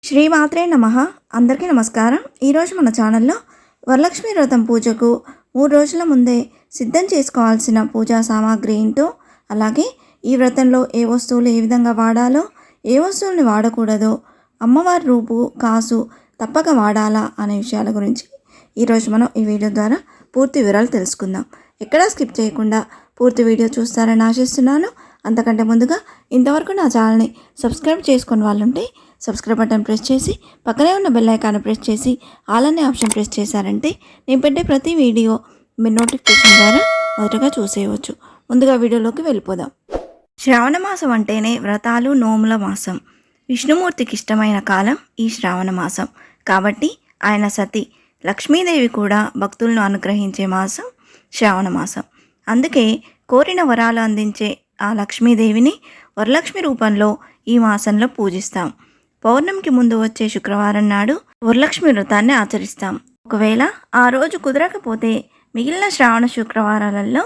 శ్రీమాత్రే నమః. అందరికీ నమస్కారం. ఈరోజు మన ఛానల్లో వరలక్ష్మి వ్రతం పూజకు 3 రోజుల ముందే సిద్ధం చేసుకోవాల్సిన పూజా సామాగ్రి ఏంటో, అలాగే ఈ వ్రతంలో ఏ వస్తువులు ఏ విధంగా వాడాలో, ఏ వస్తువుల్ని వాడకూడదో, అమ్మవారి రూపు కాసు తప్పక వాడాలా అనే విషయాల గురించి ఈరోజు మనం ఈ వీడియో ద్వారా పూర్తి వివరాలు తెలుసుకుందాం. ఎక్కడా స్కిప్ చేయకుండా పూర్తి వీడియో చూస్తారని ఆశిస్తున్నాను. అంతకంటే ముందుగా ఇంతవరకు నా ఛానల్ని సబ్స్క్రైబ్ చేసుకుని వాళ్ళుంటే సబ్స్క్రైబ్ బటన్ ప్రెస్ చేసి పక్కనే ఉన్న బెల్ ఐకాన్ ప్రెస్ చేసి ఆల్ అనే ఆప్షన్ ప్రెస్ చేశారంటే నేను పెట్టే ప్రతి వీడియో మీ నోటిఫికేషన్ ద్వారా మొదటగా చూసేయవచ్చు. ముందుగా వీడియోలోకి వెళ్ళిపోదాం. శ్రావణ మాసం అంటేనే వ్రతాలు నోముల మాసం. విష్ణుమూర్తికి ఇష్టమైన కాలం ఈ శ్రావణ మాసం. కాబట్టి ఆయన సతి లక్ష్మీదేవి కూడా భక్తులను అనుగ్రహించే మాసం శ్రావణ మాసం. అందుకే కోరిన వరాలు అందించే ఆ లక్ష్మీదేవిని వరలక్ష్మి రూపంలో ఈ మాసంలో పూజిస్తాం. పౌర్ణమికి ముందు వచ్చే శుక్రవారం నాడు వరలక్ష్మి వ్రతాన్ని ఆచరిస్తాం. ఒకవేళ ఆ రోజు కుదరకపోతే మిగిలిన శ్రావణ శుక్రవారాలలో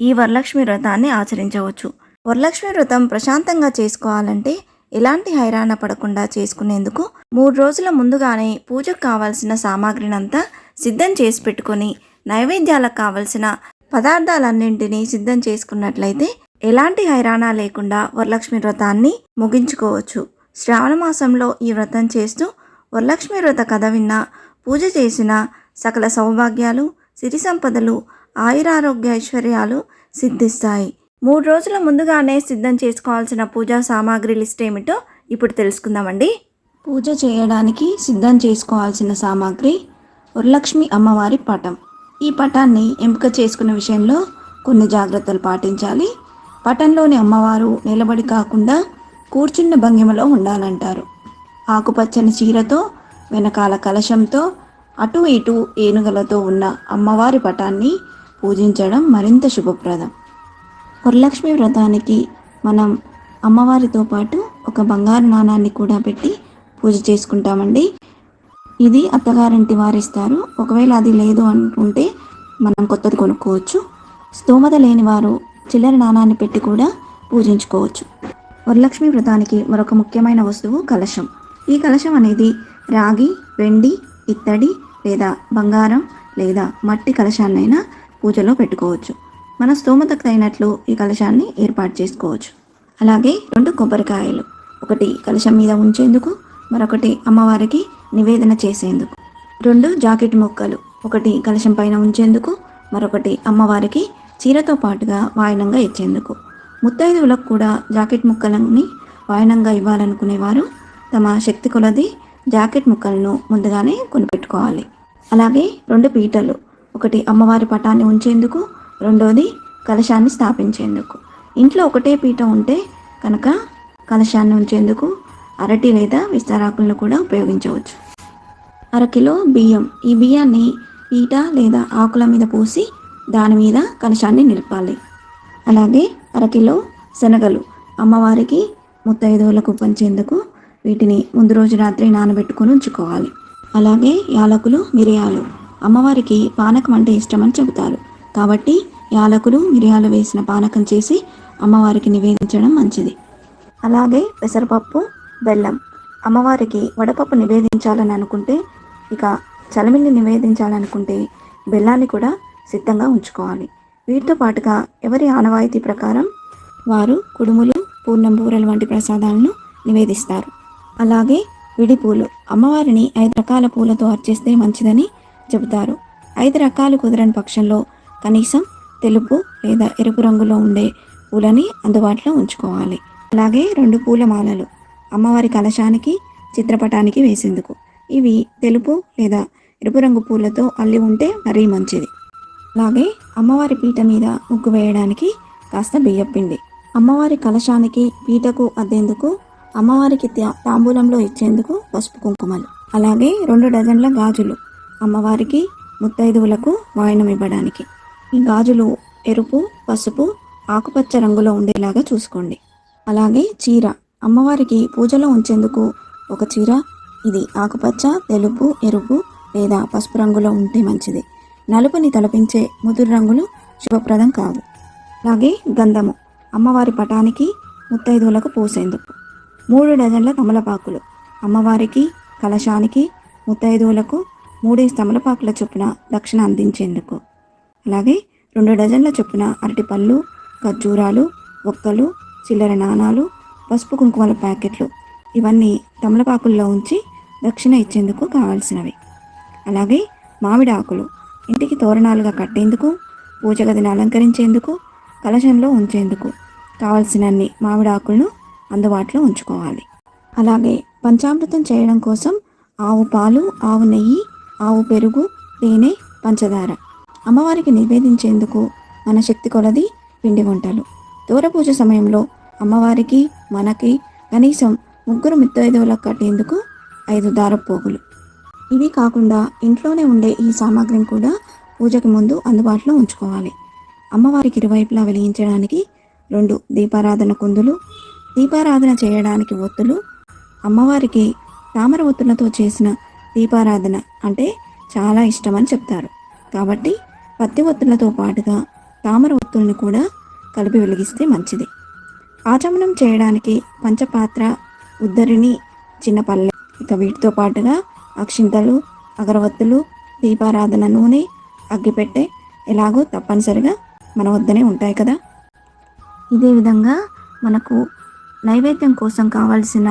ఈ వరలక్ష్మి వ్రతాన్ని ఆచరించవచ్చు. వరలక్ష్మి వ్రతం ప్రశాంతంగా చేసుకోవాలంటే ఎలాంటి హైరాణ పడకుండా చేసుకునేందుకు 3 రోజుల ముందుగానే పూజకు కావాల్సిన సామాగ్రినంతా సిద్ధం చేసి పెట్టుకొని నైవేద్యాలకు కావలసిన పదార్థాలన్నింటినీ సిద్ధం చేసుకున్నట్లయితే ఎలాంటి హైరాణ లేకుండా వరలక్ష్మి వ్రతాన్ని ముగించుకోవచ్చు. శ్రావణ మాసంలో ఈ వ్రతం చేస్తూ వరలక్ష్మి వ్రత కథ విన్నా, పూజ చేసిన సకల సౌభాగ్యాలు, సిరి సంపదలు, ఆయురారోగ్య ఐశ్వర్యాలు సిద్ధిస్తాయి. 3 రోజుల ముందుగానే సిద్ధం చేసుకోవాల్సిన పూజా సామాగ్రి లిస్ట్ ఏమిటో ఇప్పుడు తెలుసుకుందామండి. పూజ చేయడానికి సిద్ధం చేసుకోవాల్సిన సామాగ్రి: వరలక్ష్మి అమ్మవారి పటం. ఈ పటాన్ని ఎంపిక చేసుకునే విషయంలో కొన్ని జాగ్రత్తలు పాటించాలి. పటంలోని అమ్మవారు నిలబడి కాకుండా కూర్చున్న భంగిమలో ఉండాలంటారు. ఆకుపచ్చని చీరతో, వెనకాల కలశంతో, అటు ఇటు ఏనుగలతో ఉన్న అమ్మవారి పటాన్ని పూజించడం మరింత శుభప్రదం. వరలక్ష్మి వ్రతానికి మనం అమ్మవారితో పాటు ఒక బంగారు నాణాన్ని కూడా పెట్టి పూజ చేసుకుంటామండి. ఇది అత్తగారింటి వారిస్తారు. ఒకవేళ అది లేదు అనుకుంటే మనం కొత్తది కొనుక్కోవచ్చు. స్తోమత లేని వారు చిల్లర నాణాన్ని పెట్టి కూడా పూజించుకోవచ్చు. వరలక్ష్మి వ్రతానికి మరొక ముఖ్యమైన వస్తువు కలశం. ఈ కలశం అనేది రాగి, వెండి, ఇత్తడి లేదా బంగారం లేదా మట్టి కలశాన్నైనా పూజలో పెట్టుకోవచ్చు. మన స్తోమతకు తగినట్లు ఈ కలశాన్ని ఏర్పాటు చేసుకోవచ్చు. అలాగే 2 కొబ్బరికాయలు, ఒకటి కలశం మీద ఉంచేందుకు, మరొకటి అమ్మవారికి నివేదన చేసేందుకు. 2 జాకెట్ ముక్కలు, ఒకటి కలశం పైన ఉంచేందుకు, మరొకటి అమ్మవారికి చీరతో పాటుగా వాయనంగా ఇచ్చేందుకు. ముత్తైదువులకు కూడా జాకెట్ ముక్కలని వాయనంగా ఇవ్వాలనుకునేవారు తమ శక్తి కొలది జాకెట్ ముక్కలను ముందుగానే కొనిపెట్టుకోవాలి. అలాగే 2 పీటలు, ఒకటి అమ్మవారి పటాన్ని ఉంచేందుకు, రెండోది కలశాన్ని స్థాపించేందుకు. ఇంట్లో ఒకటే పీట ఉంటే కనుక కలశాన్ని ఉంచేందుకు అరటి లేదా విస్తరాకులను కూడా ఉపయోగించవచ్చు. 1/2 కిలో బియ్యం. ఈ బియ్యాన్ని పీట లేదా ఆకుల మీద పోసి దాని మీద కలశాన్ని నిలపాలి. అలాగే 1/2 కిలో శనగలు అమ్మవారికి ముత్తైదువులకు పంచేందుకు వీటిని ముందు రోజు రాత్రి నానబెట్టుకొని ఉంచుకోవాలి. అలాగే యాలకులు, మిరియాలు అమ్మవారికి పానకం అంటే ఇష్టమని చెబుతారు. కాబట్టి యాలకులు, మిరియాలు వేసిన పానకం చేసి అమ్మవారికి నివేదించడం మంచిది. అలాగే పెసరపప్పు, బెల్లం. అమ్మవారికి వడపప్పు నివేదించాలని అనుకుంటే, ఇక చలిమిల్ని నివేదించాలనుకుంటే బెల్లాన్ని కూడా సిద్ధంగా ఉంచుకోవాలి. వీటితో పాటుగా ఎవరి ఆనవాయితీ ప్రకారం వారు కుడుములు, పూర్ణం బూరెలు వంటి ప్రసాదాలను నివేదిస్తారు. అలాగే విడి పూలు. అమ్మవారిని 5 రకాల పూలతో అర్చిస్తే మంచిదని చెబుతారు. 5 రకాలు కుదరని పక్షంలో కనీసం తెలుపు లేదా ఎరుపు రంగులో ఉండే పూలని అందుబాటులో ఉంచుకోవాలి. అలాగే 2 పూల మాలలు అమ్మవారి కలశానికి, చిత్రపటానికి వేసేందుకు. ఇవి తెలుపు లేదా ఎరుపు రంగు పూలతో అల్లి ఉంటే మరీ మంచిది. అలాగే అమ్మవారి పీట మీద ముగ్గు వేయడానికి కాస్త బియ్యపిండి. అమ్మవారి కలశానికి, పీటకు అద్దేందుకు, అమ్మవారికి తాంబూలంలో ఇచ్చేందుకు పసుపు కుంకుమలు. అలాగే 2 డజన్ల గాజులు అమ్మవారికి, ముత్తైదువులకు వాయనం ఇవ్వడానికి. ఈ గాజులు ఎరుపు, పసుపు, ఆకుపచ్చ రంగులో ఉండేలాగా చూసుకోండి. అలాగే చీర. అమ్మవారికి పూజలో ఉంచేందుకు ఒక చీర. ఇది ఆకుపచ్చ, తెలుపు, ఎరుపు లేదా పసుపు రంగులో ఉంటే మంచిది. నలుపుని తలపించే ముదురు రంగులు శుభప్రదం కావు. అలాగే గంధము. అమ్మవారి పటానికి, ముత్తైదువులకు పూసేందుకు. 3 డజన్ల తమలపాకులు అమ్మవారికి, కలశానికి ముత్తైదువులకు 3 తమలపాకుల చొప్పున దక్షిణ అందించేందుకు. అలాగే 2 డజన్ల చొప్పున అరటిపళ్ళు, ఖర్జూరాలు, ఒక్కలు, చిల్లర నాణాలు, పసుపు కుంకుమల ప్యాకెట్లు ఇవన్నీ తమలపాకుల్లో ఉంచి దక్షిణ ఇచ్చేందుకు కావాల్సినవి. అలాగే మామిడి ఆకులు ఇంటికి తోరణాలుగా కట్టేందుకు, పూజ గదిని అలంకరించేందుకు, కలశంలో ఉంచేందుకు కావలసినన్ని మామిడి ఆకులను అందుబాటులో ఉంచుకోవాలి. అలాగే పంచామృతం చేయడం కోసం ఆవు పాలు, ఆవు నెయ్యి, ఆవు పెరుగు, తేనె, పంచదార, అమ్మవారికి నివేదించేందుకు మన శక్తి కొలది పిండి వంటలు. దూర పూజ సమయంలో అమ్మవారికి మనకి కనీసం 3 ముత్తైదువులకు కట్టేందుకు 5 దారపోగులు. ఇవి కాకుండా ఇంట్లోనే ఉండే ఈ సామాగ్రిని కూడా పూజకి ముందు అందుబాటులో ఉంచుకోవాలి. అమ్మవారికి ఇరువైపులా వెలిగించడానికి 2 దీపారాధన కుందులు, దీపారాధన చేయడానికి ఒత్తులు. అమ్మవారికి తామర ఒత్తులతో చేసిన దీపారాధన అంటే చాలా ఇష్టమని చెప్తారు. కాబట్టి పత్తి ఒత్తులతో పాటుగా తామర ఒత్తుల్ని కూడా కలిపి వెలిగిస్తే మంచిది. ఆచమనం చేయడానికి పంచపాత్ర, ఉద్దరిని, చిన్న పల్లె, ఇక వీటితో పాటుగా అక్షింతలు, అగరవత్తులు, దీపారాధన నూనె, అగ్గిపెట్టె ఎలాగో తప్పనిసరిగా మన వద్దనే ఉంటాయి కదా. ఇదే విధంగా మనకు నైవేద్యం కోసం కావాల్సిన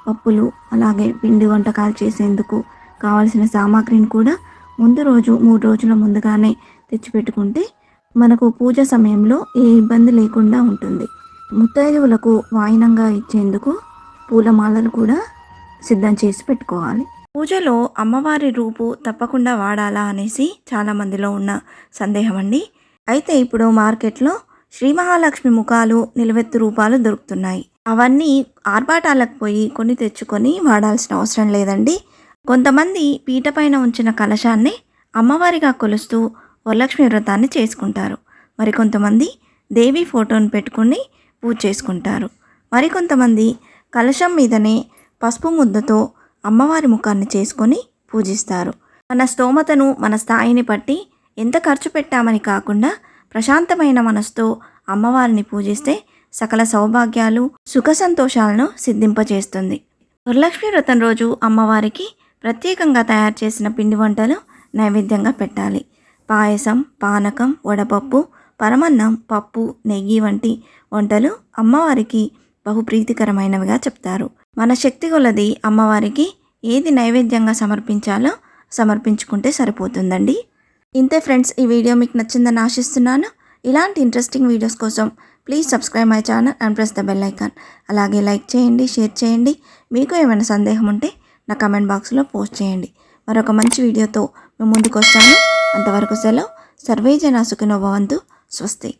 పప్పులు, అలాగే పిండి వంటకాలు చేసేందుకు కావాల్సిన సామాగ్రిని కూడా ముందు రోజు 3 రోజుల ముందుగానే తెచ్చిపెట్టుకుంటే మనకు పూజ సమయంలో ఏ ఇబ్బంది లేకుండా ఉంటుంది. ముత్తైదువులకు వాయినంగా ఇచ్చేందుకు పూలమాలలు కూడా సిద్ధం చేసి పెట్టుకోవాలి. పూజలో అమ్మవారి రూపు తప్పకుండా వాడాలా అనేసి చాలామందిలో ఉన్న సందేహం అండి. అయితే ఇప్పుడు మార్కెట్లో శ్రీ మహాలక్ష్మి ముఖాలు, నిలువెత్తు రూపాలు దొరుకుతున్నాయి. అవన్నీ ఆర్భాటాలకు పోయి కొన్ని తెచ్చుకొని వాడాల్సిన అవసరం లేదండి. కొంతమంది పీట పైన ఉంచిన కలశాన్ని అమ్మవారిగా కొలుస్తూ వరలక్ష్మి వ్రతాన్ని చేసుకుంటారు. మరికొంతమంది దేవి ఫోటోను పెట్టుకుని పూజ చేసుకుంటారు. మరికొంతమంది కలశం మీదనే పసుపు ముద్దతో అమ్మవారి ముఖాన్ని చేసుకొని పూజిస్తారు. మన స్తోమతను, మన స్థాయిని బట్టి ఎంత ఖర్చు పెట్టామని కాకుండా ప్రశాంతమైన మనసుతో అమ్మవారిని పూజిస్తే సకల సౌభాగ్యాలు, సుఖ సంతోషాలను సిద్ధింపజేస్తుంది. వరలక్ష్మి వ్రతం రోజు అమ్మవారికి ప్రత్యేకంగా తయారు చేసిన పిండి వంటలు నైవేద్యంగా పెట్టాలి. పాయసం, పానకం, వడపప్పు, పరమన్నం, పప్పు, నెయ్యి వంటి వంటలు అమ్మవారికి బహు ప్రీతికరమైనవిగా చెప్తారు. మన శక్తి కొలది అమ్మవారికి ఏది నైవేద్యంగా సమర్పించాలో సమర్పించుకుంటే సరిపోతుందండి. ఇంతే ఫ్రెండ్స్, ఈ వీడియో మీకు నచ్చిందని ఆశిస్తున్నాను. ఇలాంటి ఇంట్రెస్టింగ్ వీడియోస్ కోసం please subscribe my channel and press the bell icon. అలాగే లైక్ చేయండి, షేర్ చేయండి. మీకు ఏమైనా సందేహం ఉంటే నా కమెంట్ బాక్స్లో పోస్ట్ చేయండి. మరొక మంచి వీడియోతో మేము ముందుకు వస్తాను. అంతవరకు సెలవు. సర్వే జనా సుఖినో భవంతు. స్వస్తి.